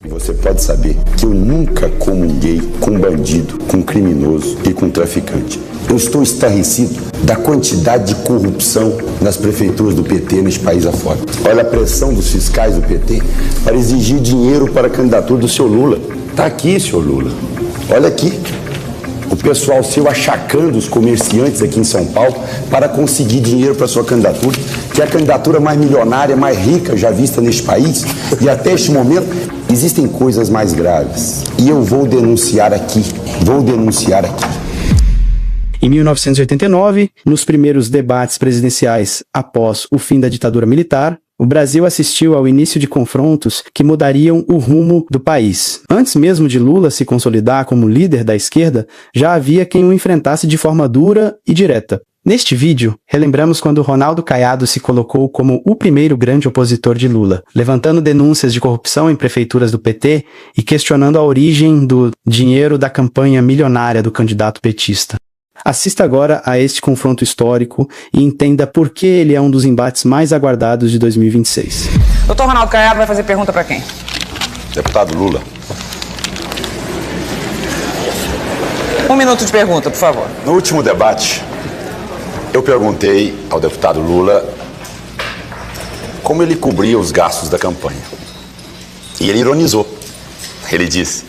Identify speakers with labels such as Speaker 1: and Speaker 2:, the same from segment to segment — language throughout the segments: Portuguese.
Speaker 1: Você pode saber que eu nunca comunguei com bandido, com criminoso e com traficante. Eu estou estarrecido da quantidade de corrupção nas prefeituras do PT neste país afora. Olha a pressão dos fiscais do PT para exigir dinheiro para a candidatura do seu Lula. Está aqui, senhor Lula. Olha aqui. O pessoal seu achacando os comerciantes aqui em São Paulo para conseguir dinheiro para sua candidatura, que é a candidatura mais milionária, mais rica já vista neste país. E até este momento existem coisas mais graves. E eu vou denunciar aqui.
Speaker 2: Em 1989, nos primeiros debates presidenciais após o fim da ditadura militar, o Brasil assistiu ao início de confrontos que mudariam o rumo do país. Antes mesmo de Lula se consolidar como líder da esquerda, já havia quem o enfrentasse de forma dura e direta. Neste vídeo, relembramos quando Ronaldo Caiado se colocou como o primeiro grande opositor de Lula, levantando denúncias de corrupção em prefeituras do PT e questionando a origem do dinheiro da campanha milionária do candidato petista. Assista agora a este confronto histórico e entenda por que ele é um dos embates mais aguardados de 2026.
Speaker 3: Doutor Ronaldo Caiado vai fazer pergunta para quem?
Speaker 1: Deputado Lula.
Speaker 3: 1 minuto de pergunta, por favor.
Speaker 1: No último debate, eu perguntei ao deputado Lula como ele cobria os gastos da campanha. E ele ironizou. Ele disse: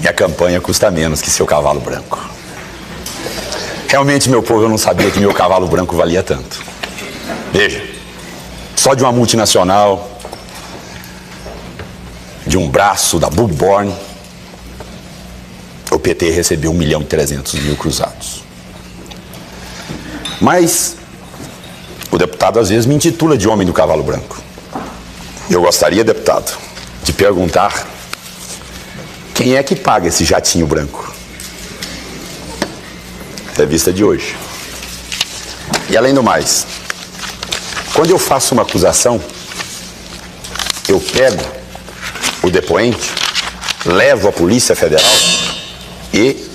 Speaker 1: minha campanha custa menos que seu cavalo branco. Realmente, meu povo, eu não sabia que meu cavalo branco valia tanto. Veja, só de uma multinacional, de um braço da Bullborn, o PT recebeu 1.300.000 cruzados. Mas o deputado às vezes me intitula de homem do cavalo branco. Eu gostaria, deputado, de perguntar quem é que paga esse jatinho branco? Entrevista de hoje. E além do mais, quando eu faço uma acusação, eu pego o depoente, levo à Polícia Federal e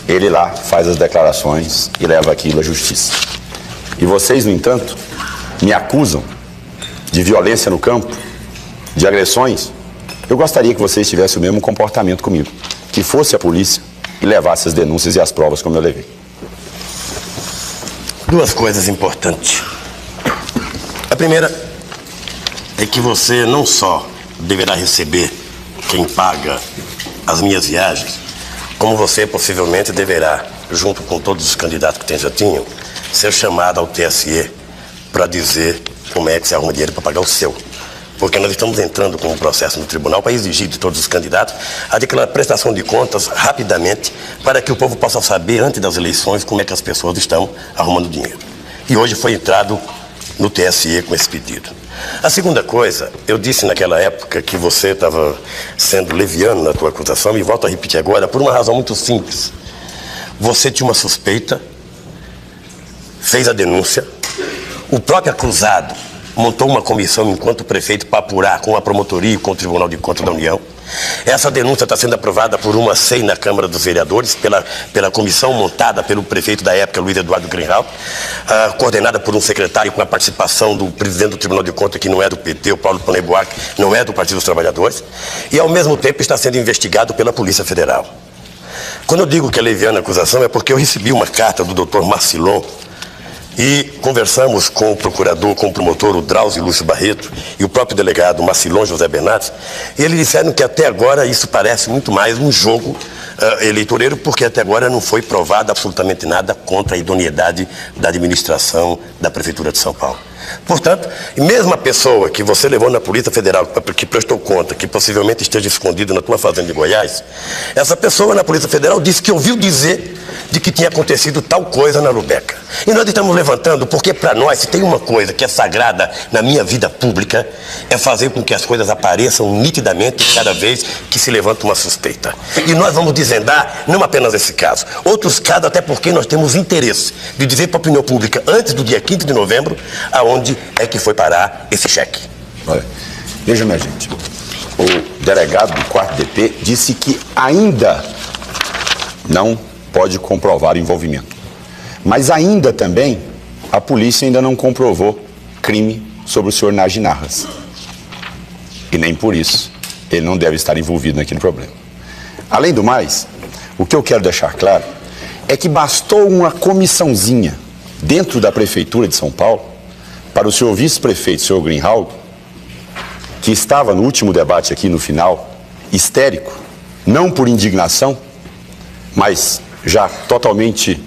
Speaker 1: ele lá faz as declarações e leva aquilo à justiça. E vocês, no entanto, me acusam de violência no campo, de agressões. Eu gostaria que vocês tivessem o mesmo comportamento comigo, que fosse a polícia e levasse as denúncias e as provas como eu levei.
Speaker 4: Duas coisas importantes. A primeira é que você não só deverá receber quem paga as minhas viagens, como você possivelmente deverá, junto com todos os candidatos que já tinham, ser chamado ao TSE para dizer como é que você arruma dinheiro para pagar o seu. Porque nós estamos entrando com um processo no tribunal para exigir de todos os candidatos a prestação de contas rapidamente para que o povo possa saber, antes das eleições, como é que as pessoas estão arrumando dinheiro. E hoje foi entrado no TSE com esse pedido. A segunda coisa, eu disse naquela época que você estava sendo leviano na tua acusação e volto a repetir agora por uma razão muito simples. Você tinha uma suspeita, fez a denúncia, o próprio acusado montou uma comissão enquanto prefeito para apurar com a promotoria e com o Tribunal de Contas da União. Essa denúncia está sendo aprovada por uma SEI na Câmara dos Vereadores, pela comissão montada pelo prefeito da época, Luiz Eduardo Greenhalgh, coordenada por um secretário com a participação do presidente do Tribunal de Contas, que não é do PT, o Paulo Pone Buarque, não é do Partido dos Trabalhadores, e ao mesmo tempo está sendo investigado pela Polícia Federal. Quando eu digo que é leviana a acusação é porque eu recebi uma carta do Dr. Marcilon, e conversamos com o procurador, com o promotor, o Drauzio Lúcio Barreto, e o próprio delegado, Marcilon José Bernardes, e eles disseram que até agora isso parece muito mais um jogo eleitoreiro, porque até agora não foi provado absolutamente nada contra a idoneidade da administração da Prefeitura de São Paulo. Portanto, mesmo a pessoa que você levou na Polícia Federal, que prestou conta, que possivelmente esteja escondido na tua fazenda de Goiás, essa pessoa na Polícia Federal disse que ouviu dizer de que tinha acontecido tal coisa na Rubeca. E nós estamos levantando porque, para nós, se tem uma coisa que é sagrada na minha vida pública, é fazer com que as coisas apareçam nitidamente cada vez que se levanta uma suspeita. E nós vamos desvendar não apenas esse caso, outros casos, até porque nós temos interesse de dizer para a opinião pública, antes do dia 15 de novembro, aonde é que foi parar esse cheque.
Speaker 1: Olha, veja, minha gente, o delegado do 4º DP disse que ainda não pode comprovar o envolvimento. Mas ainda também, a polícia ainda não comprovou crime sobre o senhor Nagy Narras. E nem por isso ele não deve estar envolvido naquele problema. Além do mais, o que eu quero deixar claro é que bastou uma comissãozinha dentro da Prefeitura de São Paulo para o senhor vice-prefeito, senhor Greenhalgh, que estava no último debate aqui no final, histérico, não por indignação, mas já totalmente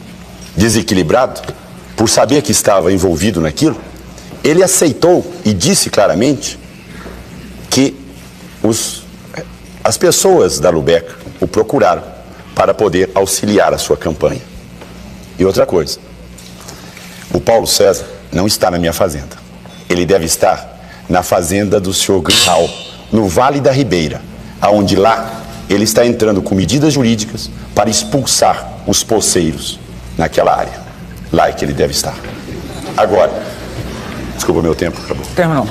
Speaker 1: desequilibrado, por saber que estava envolvido naquilo, ele aceitou e disse claramente que as pessoas da Lubeca o procuraram para poder auxiliar a sua campanha. E outra coisa, o Paulo César não está na minha fazenda. Ele deve estar na fazenda do senhor Greenhalgh, no Vale da Ribeira, aonde lá ele está entrando com medidas jurídicas para expulsar os poceiros naquela área. Lá é que ele deve estar. Agora, desculpa, meu tempo acabou.
Speaker 3: Terminou.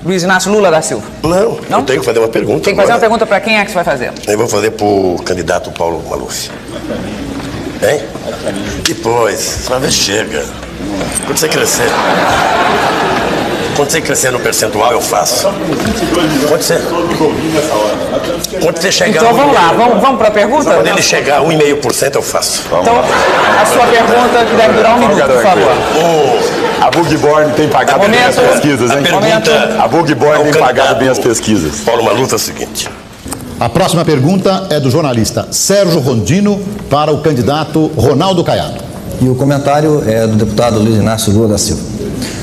Speaker 3: Luiz Inácio Lula da Silva.
Speaker 4: Não, eu tenho que fazer uma pergunta.
Speaker 3: Tem que fazer uma pergunta para quem é que você vai fazer?
Speaker 4: Eu vou fazer pro candidato Paulo Maluf. Hein? Depois, você vai ver, chega. Quando você crescer no percentual, eu faço. Quando você chegar...
Speaker 3: Então vamos lá, vamos para a pergunta?
Speaker 4: Quando ele chegar a 1,5%, eu faço.
Speaker 3: Então, a sua pergunta que deve durar 1 minuto, por favor.
Speaker 1: A Bugborn tem pagado bem as pesquisas, hein? A Bugborn tem pagado bem as pesquisas.
Speaker 4: Paulo Maluf é o seguinte.
Speaker 5: A próxima pergunta é do jornalista Sérgio Rondino para o candidato Ronaldo Caiado.
Speaker 6: E o comentário é do deputado Luiz Inácio Lula da Silva.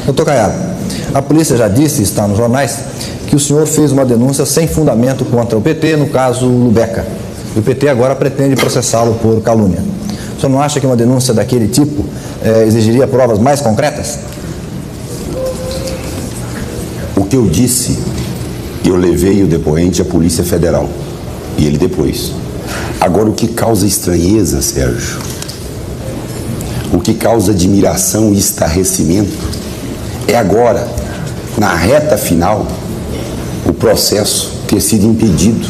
Speaker 6: Doutor Caiado, a polícia já disse, está nos jornais, que o senhor fez uma denúncia sem fundamento contra o PT, no caso Lubeca. E o PT agora pretende processá-lo por calúnia. O senhor não acha que uma denúncia daquele tipo exigiria provas mais concretas?
Speaker 1: O que eu disse, eu levei o depoente à Polícia Federal. E ele depois. Agora, o que causa estranheza, Sérgio, o que causa admiração e estarrecimento é agora, na reta final, o processo ter sido impedido,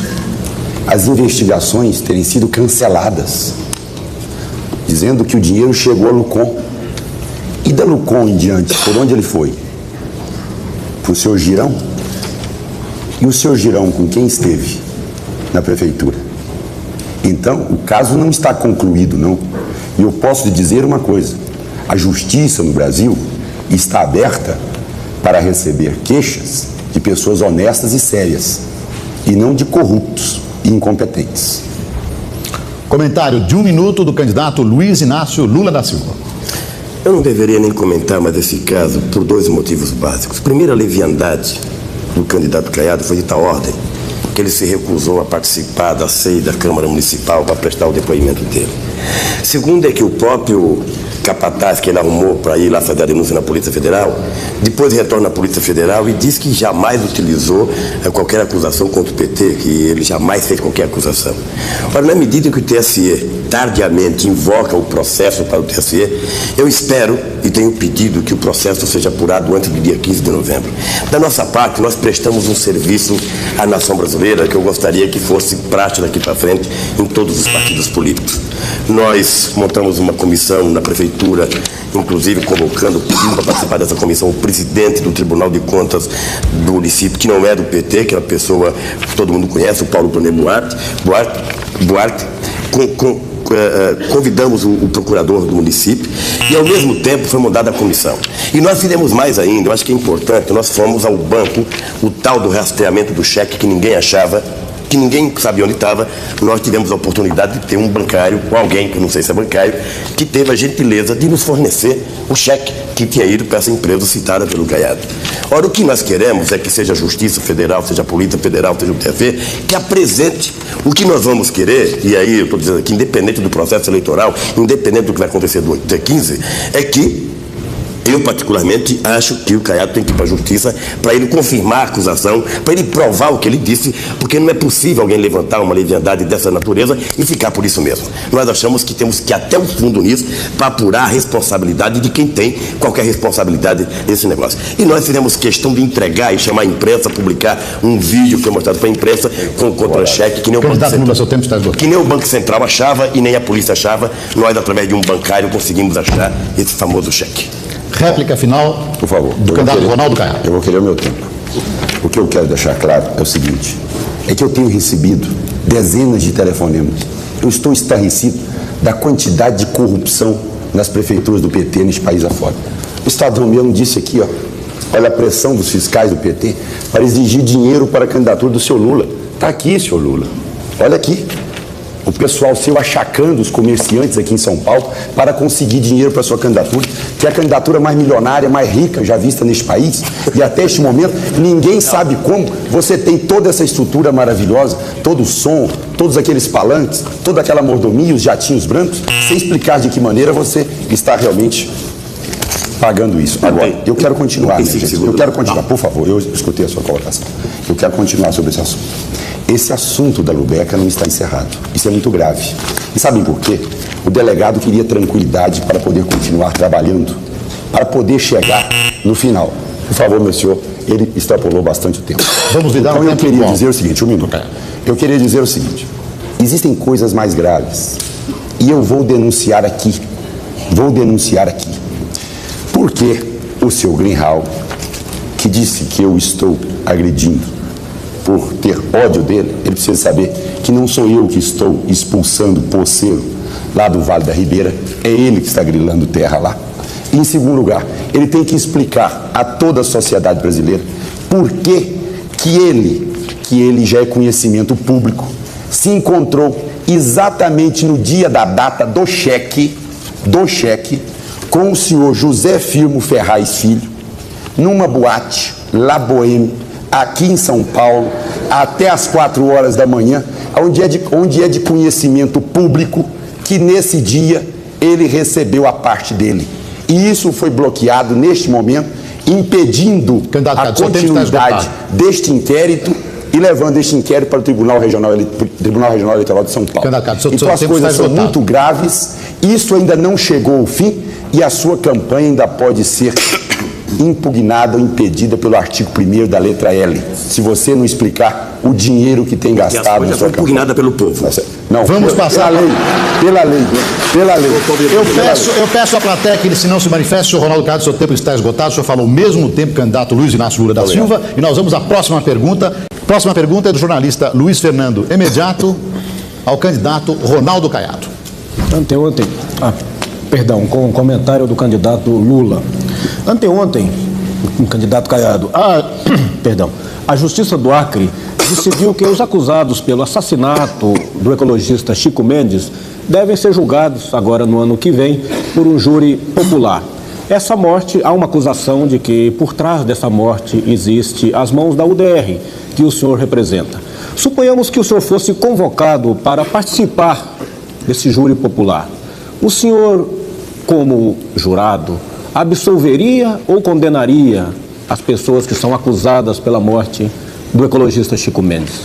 Speaker 1: as investigações terem sido canceladas, dizendo que o dinheiro chegou a Lucon. E da Lucon em diante, por onde ele foi? Para o senhor Girão? E o senhor Girão com quem esteve na prefeitura? Então, o caso não está concluído, não. E eu posso lhe dizer uma coisa: a justiça no Brasil está aberta para receber queixas de pessoas honestas e sérias, e não de corruptos e incompetentes.
Speaker 5: Comentário de 1 minuto do candidato Luiz Inácio Lula da Silva.
Speaker 4: Eu não deveria nem comentar mais esse caso por 2 motivos básicos. Primeiro, a leviandade do candidato Caiado foi de tal ordem que ele se recusou a participar da ceia da Câmara Municipal para prestar o depoimento dele. Segundo é que o próprio capataz que ele arrumou para ir lá fazer a denúncia na Polícia Federal, depois retorna à Polícia Federal e diz que jamais utilizou qualquer acusação contra o PT, que ele jamais fez qualquer acusação. Ora, na medida que o TSE tardiamente invoca o processo para o TSE, eu espero e tenho pedido que o processo seja apurado antes do dia 15 de novembro. Da nossa parte, nós prestamos um serviço à nação brasileira que eu gostaria que fosse prática daqui para frente em todos os partidos políticos. Nós montamos uma comissão na Prefeitura, inclusive convocando, pedindo para participar dessa comissão, o presidente do Tribunal de Contas do município, que não é do PT, que é uma pessoa que todo mundo conhece, o Paulo Tonê Buarque. Convidamos o procurador do município e, ao mesmo tempo, foi montada a comissão. E nós fizemos mais ainda, eu acho que é importante, nós fomos ao banco, o tal do rastreamento do cheque que ninguém achava, que ninguém sabia onde estava. Nós tivemos a oportunidade de ter um bancário, ou alguém, que eu não sei se é bancário, que teve a gentileza de nos fornecer o cheque que tinha ido para essa empresa citada pelo Caiado. Ora, o que nós queremos é que seja a Justiça Federal, seja a Polícia Federal, seja o TSE, que apresente o que nós vamos querer, e aí eu estou dizendo aqui, independente do processo eleitoral, independente do que vai acontecer do dia 15, é que eu, particularmente, acho que o Caiado tem que ir para a Justiça para ele confirmar a acusação, para ele provar o que ele disse, porque não é possível alguém levantar uma leviandade dessa natureza e ficar por isso mesmo. Nós achamos que temos que ir até o fundo nisso para apurar a responsabilidade de quem tem qualquer responsabilidade nesse negócio. E nós fizemos questão de entregar e chamar a imprensa, publicar um vídeo que foi mostrado para a imprensa com contra-cheque, que nem o Banco Central achava e nem a polícia achava. Nós, através de um bancário, conseguimos achar esse famoso cheque.
Speaker 5: Réplica final,
Speaker 1: por favor,
Speaker 5: do candidato Ronaldo Caiado.
Speaker 1: Eu vou querer o meu tempo. O que eu quero deixar claro é o seguinte: é que eu tenho recebido dezenas de telefonemas. Eu estou estarrecido da quantidade de corrupção nas prefeituras do PT neste país afora. O Estadão mesmo disse aqui, ó, olha a pressão dos fiscais do PT para exigir dinheiro para a candidatura do senhor Lula. Está aqui, senhor Lula. Olha aqui. O pessoal seu achacando os comerciantes aqui em São Paulo para conseguir dinheiro para a sua candidatura, que é a candidatura mais milionária, mais rica já vista neste país. E até este momento, ninguém sabe como você tem toda essa estrutura maravilhosa, todo o som, todos aqueles palanques, toda aquela mordomia, os jatinhos brancos, sem explicar de que maneira você está realmente pagando isso. Agora, eu quero continuar, minha gente. Eu quero continuar, por favor, eu escutei a sua colocação. Eu quero continuar sobre esse assunto. Esse assunto da Lubecca não está encerrado. Isso é muito grave. E sabem por quê? O delegado queria tranquilidade para poder continuar trabalhando, para poder chegar no final. Por favor, meu senhor, ele extrapolou bastante o tempo.
Speaker 5: Vamos lidar
Speaker 1: então,
Speaker 5: com
Speaker 1: eu queria dizer o seguinte, um minuto. Eu queria dizer o seguinte, existem coisas mais graves e eu vou denunciar aqui. Porque o seu Greenhalgh, que disse que eu estou agredindo por ter ódio dele, ele precisa saber que não sou eu que estou expulsando o poceiro lá do Vale da Ribeira, é ele que está grilando terra lá. E, em segundo lugar, ele tem que explicar a toda a sociedade brasileira por que ele já é conhecimento público, se encontrou exatamente no dia da data do cheque, com o senhor José Firmo Ferraz Filho, numa boate, La Bohème, aqui em São Paulo, até às 4 horas da manhã, onde é de conhecimento público que nesse dia ele recebeu a parte dele. E isso foi bloqueado neste momento, impedindo a continuidade deste inquérito e levando este inquérito para o Tribunal Regional Eleitoral de São Paulo. Então as coisas são muito graves, isso ainda não chegou ao fim e a sua campanha ainda pode ser impugnada ou impedida pelo artigo 1º da letra L, se você não explicar o dinheiro que tem gastado na sua campanha.
Speaker 4: Impugnada pelo povo.
Speaker 1: Não,
Speaker 5: vamos passar
Speaker 1: pela lei.
Speaker 5: Eu peço à plateia que ele se não se manifeste. Senhor Ronaldo Caiado, seu tempo está esgotado. O senhor falou ao mesmo tempo, candidato Luiz Inácio Lula da Silva. E nós vamos à próxima pergunta. Próxima pergunta é do jornalista Luiz Fernando Imediato ao candidato Ronaldo Caiado.
Speaker 7: Com o comentário do candidato Lula. Anteontem, o candidato Caiado, a Justiça do Acre decidiu que os acusados pelo assassinato do ecologista Chico Mendes devem ser julgados agora no ano que vem por um júri popular. Essa morte, há uma acusação de que por trás dessa morte existe as mãos da UDR, que o senhor representa. Suponhamos que o senhor fosse convocado para participar desse júri popular. O senhor, como jurado, absolveria ou condenaria as pessoas que são acusadas pela morte do ecologista Chico Mendes?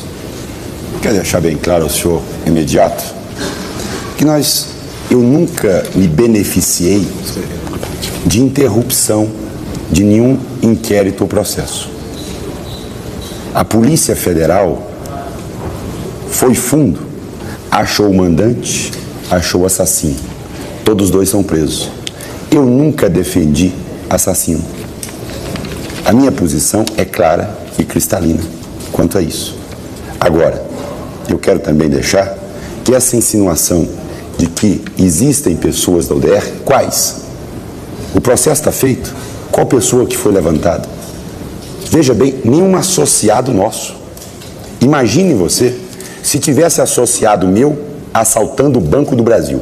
Speaker 1: Quero deixar bem claro ao senhor Imediato que eu nunca me beneficiei de interrupção de nenhum inquérito ou processo. A Polícia Federal foi fundo, achou o mandante, achou o assassino. Todos os dois são presos. Eu nunca defendi assassino. A minha posição é clara e cristalina quanto a isso. Agora, eu quero também deixar que essa insinuação de que existem pessoas da UDR, quais? O processo está feito? Qual pessoa que foi levantada? Veja bem, nenhum associado nosso. Imagine você se tivesse associado meu assaltando o Banco do Brasil.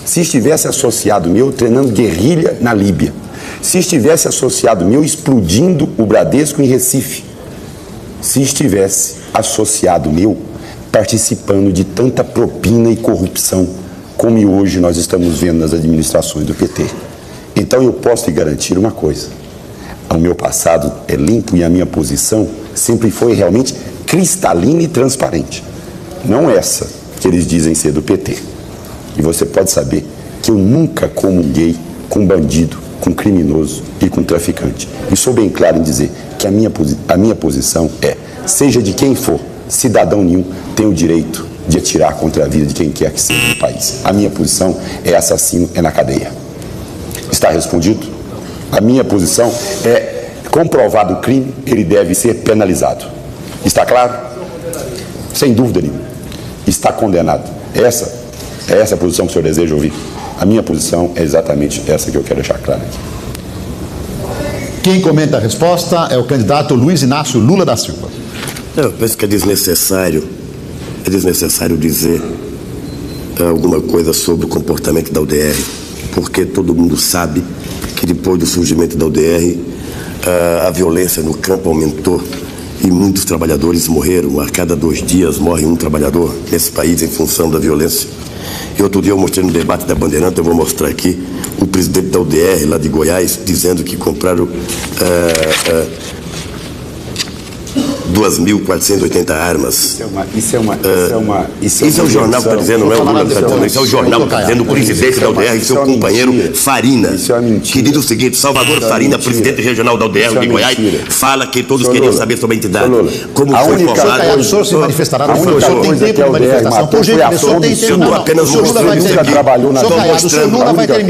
Speaker 1: Se estivesse associado meu treinando guerrilha na Líbia, se estivesse associado meu explodindo o Bradesco em Recife, se estivesse associado meu participando de tanta propina e corrupção como hoje nós estamos vendo nas administrações do PT. Então eu posso lhe garantir uma coisa, o meu passado é limpo e a minha posição sempre foi realmente cristalina e transparente, não essa que eles dizem ser do PT. E você pode saber que eu nunca comunguei com bandido, com criminoso e com traficante. E sou bem claro em dizer que a minha posição é, seja de quem for, cidadão nenhum tem o direito de atirar contra a vida de quem quer que seja no país. A minha posição é assassino, é na cadeia. Está respondido? A minha posição é, comprovado o crime, ele deve ser penalizado. Está claro? sem dúvida nenhuma, está condenado. Essa é a posição que o senhor deseja ouvir? A minha posição é exatamente essa que eu quero deixar clara aqui.
Speaker 5: Quem comenta a resposta é o candidato Luiz Inácio Lula da Silva.
Speaker 4: Eu penso que é desnecessário dizer alguma coisa sobre o comportamento da UDR, porque todo mundo sabe que depois do surgimento da UDR, a violência no campo aumentou e muitos trabalhadores morreram. A cada 2 dias morre um trabalhador nesse país em função da violência. E outro dia eu mostrei no debate da Bandeirante, eu vou mostrar aqui, o presidente da UDR lá de Goiás dizendo que compraram 2.480 armas. Isso é o jornal que está dizendo, não é o Lula que está dizendo. Isso é o jornal que está dizendo, o presidente da UDR e seu companheiro Farina, que diz o seguinte: Salvador Farina, presidente regional da UDR de Goiás, fala que todos queriam saber sobre a entidade. Como foi formado.
Speaker 5: O senhor se manifestará no final. O senhor tem tempo de manifestação. Por gentileza, o senhor tem tempo.
Speaker 4: Eu estou apenas mostrando
Speaker 5: aqui.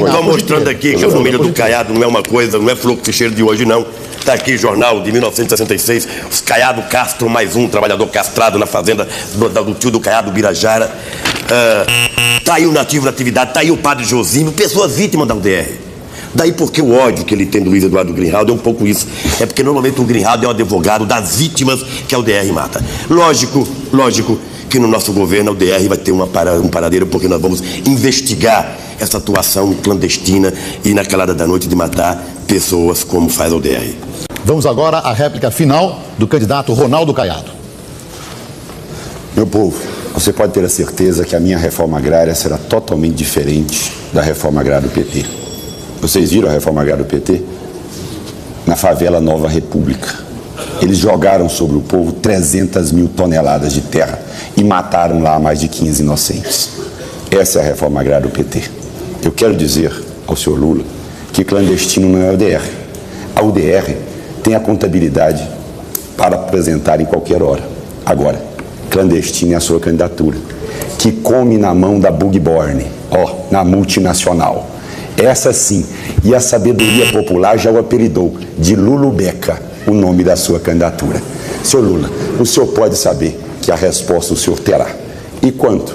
Speaker 4: Estou mostrando aqui que a família do Caiado não é uma coisa, não é flor que cheiro de hoje, não. Está aqui jornal de 1966, os Caiado Castro, mais um trabalhador castrado na fazenda do tio do Caiado, Birajara. Está aí o Nativo da Atividade, está aí o padre Josimo, pessoas vítimas da UDR. Daí porque o ódio que ele tem do Luiz Eduardo Greenhalgh é um pouco isso. É porque normalmente o Greenhalgh é o advogado das vítimas que a UDR mata. Lógico que no nosso governo a UDR vai ter um paradeiro, porque nós vamos investigar essa atuação clandestina e na calada da noite de matar pessoas como faz a UDR.
Speaker 5: Vamos agora à réplica final do candidato Ronaldo Caiado.
Speaker 1: Meu povo, você pode ter a certeza que a minha reforma agrária será totalmente diferente da reforma agrária do PT. Vocês viram a reforma agrária do PT? Na favela Nova República. Eles jogaram sobre o povo 300 mil toneladas de terra e mataram lá mais de 15 inocentes. Essa é a reforma agrária do PT. Eu quero dizer ao senhor Lula que clandestino não é a UDR. A UDR tem a contabilidade para apresentar em qualquer hora. Agora, clandestino é a sua candidatura, que come na mão da Bugborn, na multinacional. Essa sim, e a sabedoria popular já o apelidou de Lulubeca, o nome da sua candidatura. Senhor Lula, o senhor pode saber que a resposta o senhor terá. E quanto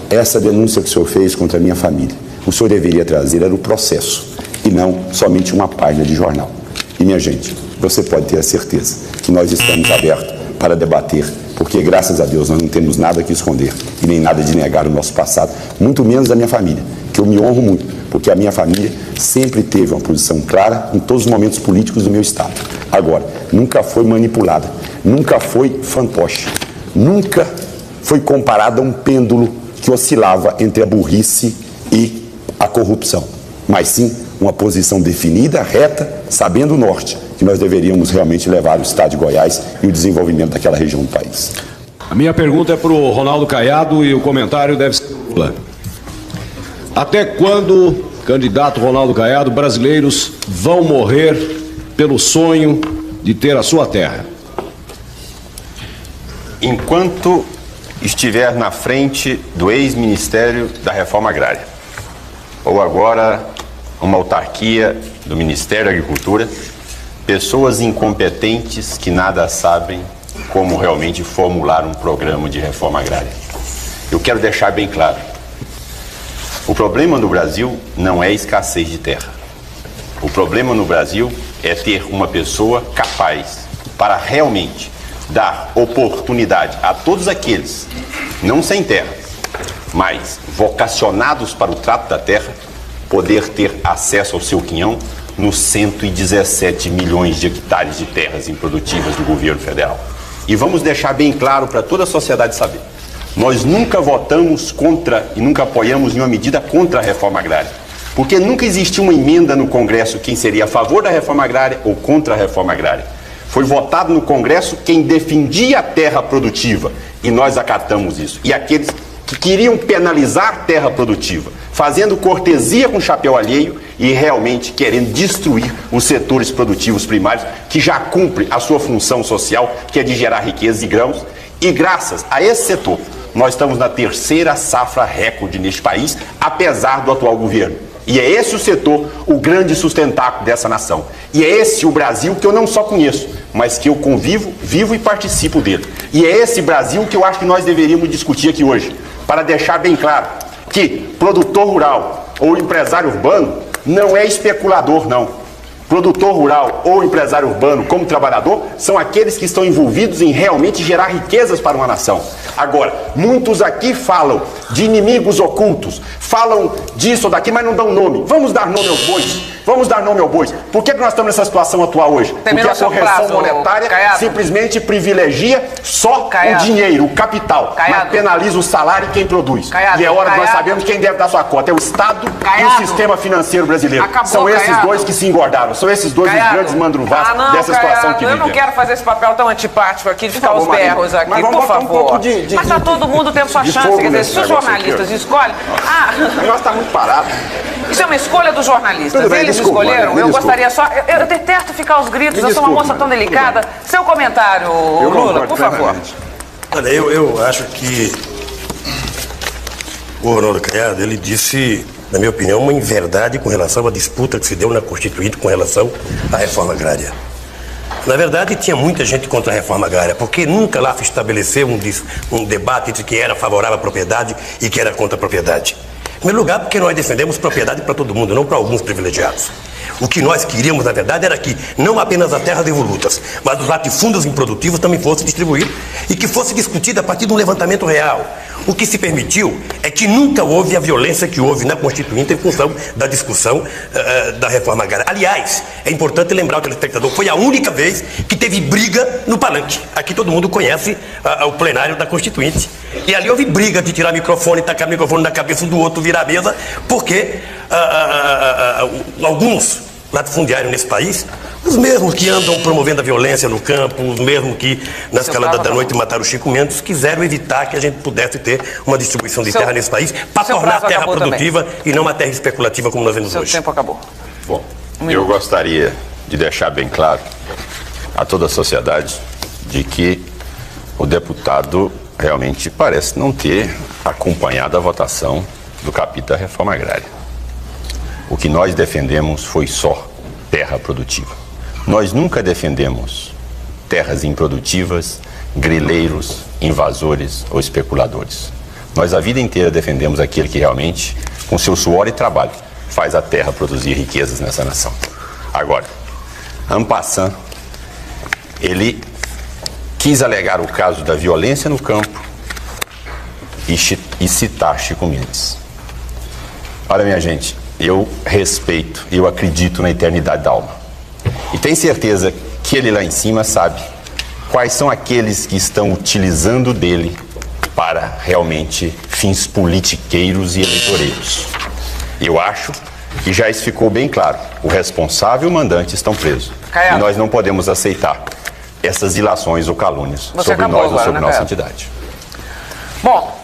Speaker 1: essa denúncia que o senhor fez contra a minha família, o senhor deveria trazer era o processo, e não somente uma página de jornal. E minha gente, você pode ter a certeza que nós estamos abertos para debater, porque graças a Deus nós não temos nada que esconder e nem nada de negar o nosso passado, muito menos da minha família, que eu me honro muito, porque a minha família sempre teve uma posição clara em todos os momentos políticos do meu estado. Agora, nunca foi manipulada, nunca foi fantoche, nunca foi comparada a um pêndulo que oscilava entre a burrice e a corrupção, mas sim uma posição definida, reta, sabendo o norte, que nós deveríamos realmente levar o estado de Goiás e o desenvolvimento daquela região do país.
Speaker 8: A minha pergunta é para o Ronaldo Caiado e o comentário deve ser: até quando, candidato Ronaldo Caiado, brasileiros vão morrer pelo sonho de ter a sua terra?
Speaker 9: Enquanto estiver na frente do ex-ministério da Reforma Agrária, ou agora uma autarquia do Ministério da Agricultura, pessoas incompetentes que nada sabem como realmente formular um programa de reforma agrária. Eu quero deixar bem claro, o problema no Brasil não é escassez de terra. O problema no Brasil é ter uma pessoa capaz para realmente dar oportunidade a todos aqueles, não sem terra, mas vocacionados para o trato da terra, poder ter acesso ao seu quinhão nos 117 milhões de hectares de terras improdutivas do governo federal. E vamos deixar bem claro para toda a sociedade saber, nós nunca votamos contra e nunca apoiamos nenhuma medida contra a reforma agrária, porque nunca existiu uma emenda no Congresso quem seria a favor da reforma agrária ou contra a reforma agrária. Foi votado no Congresso quem defendia a terra produtiva e nós acatamos isso. E aqueles que queriam penalizar terra produtiva, fazendo cortesia com chapéu alheio e realmente querendo destruir os setores produtivos primários que já cumprem a sua função social, que é de gerar riqueza e grãos. E graças a esse setor, nós estamos na 3ª safra recorde neste país, apesar do atual governo. E é esse o setor, o grande sustentáculo dessa nação. E é esse o Brasil que eu não só conheço, mas que eu convivo, vivo e participo dele. E é esse Brasil que eu acho que nós deveríamos discutir aqui hoje, para deixar bem claro que produtor rural ou empresário urbano não é especulador, não. Produtor rural ou empresário urbano, como trabalhador, são aqueles que estão envolvidos em realmente gerar riquezas para uma nação. Agora, muitos aqui falam de inimigos ocultos, falam disso ou daqui, mas não dão nome. Vamos dar nome aos bois. Vamos dar nome ao bois. Por que nós estamos nessa situação atual hoje? Porque a correção monetária simplesmente privilegia só o dinheiro, o capital, mas penaliza o salário e quem produz. E é hora que nós sabemos quem deve dar sua cota. É o Estado e o sistema financeiro brasileiro. São esses dois que se engordaram. São esses dois os grandes mandruvás dessa situação que vivemos.
Speaker 3: Eu não quero fazer esse papel tão antipático aqui de ficar os berros aqui, por favor. Mas está todo mundo tendo sua chance. Quer dizer, se os jornalistas escolhem...
Speaker 9: O negócio está muito parado.
Speaker 3: Isso é uma escolha dos jornalistas. Eles escolheram. Eu gostaria só... Eu detesto ficar aos gritos. Eu sou uma moça tão delicada. Seu comentário, Lula, por favor.
Speaker 4: Olha, eu acho que o Ronaldo Caiado, ele disse, na minha opinião, uma inverdade com relação à disputa que se deu na Constituinte com relação à reforma agrária. Na verdade, tinha muita gente contra a reforma agrária, porque nunca lá se estabeleceu um debate entre quem era favorável à propriedade e quem era contra a propriedade. Em primeiro lugar, porque nós defendemos propriedade para todo mundo, não para alguns privilegiados. O que nós queríamos, na verdade, era que não apenas as terras devolutas, mas os latifúndios improdutivos também fossem distribuídos e que fosse discutido a partir de um levantamento real. O que se permitiu é que nunca houve a violência que houve na Constituinte em função da discussão da reforma agrária. Aliás, é importante lembrar ao telespectador, foi a única vez que teve briga no palanque. Aqui todo mundo conhece o plenário da Constituinte. E ali houve briga de tirar microfone, tacar microfone na cabeça do outro, virar a mesa, porque alguns latifundiários nesse país, os mesmos que andam promovendo a violência no campo, os mesmos que na escalada da noite mataram o Chico Mendes, quiseram evitar que a gente pudesse ter uma distribuição de terra nesse país para tornar a terra produtiva e não uma terra especulativa como nós vemos hoje.
Speaker 3: Seu tempo acabou.
Speaker 9: Bom, eu gostaria de deixar bem claro a toda a sociedade de que o deputado realmente parece não ter acompanhado a votação do capítulo da reforma agrária. O que nós defendemos foi só terra produtiva. Nós nunca defendemos terras improdutivas, grileiros, invasores ou especuladores. Nós a vida inteira defendemos aquele que realmente, com seu suor e trabalho, faz a terra produzir riquezas nessa nação. Agora, en passant, ele quis alegar o caso da violência no campo e citar Chico Mendes. Olha, minha gente, eu respeito, eu acredito na eternidade da alma. E tenho certeza que ele lá em cima sabe quais são aqueles que estão utilizando dele para realmente fins politiqueiros e eleitoreiros. Eu acho que já isso ficou bem claro. O responsável e o mandante estão presos.
Speaker 3: Caiado.
Speaker 9: E nós não podemos aceitar essas ilações ou calúnias sobre nós ou sobre nossa entidade.
Speaker 3: Bom,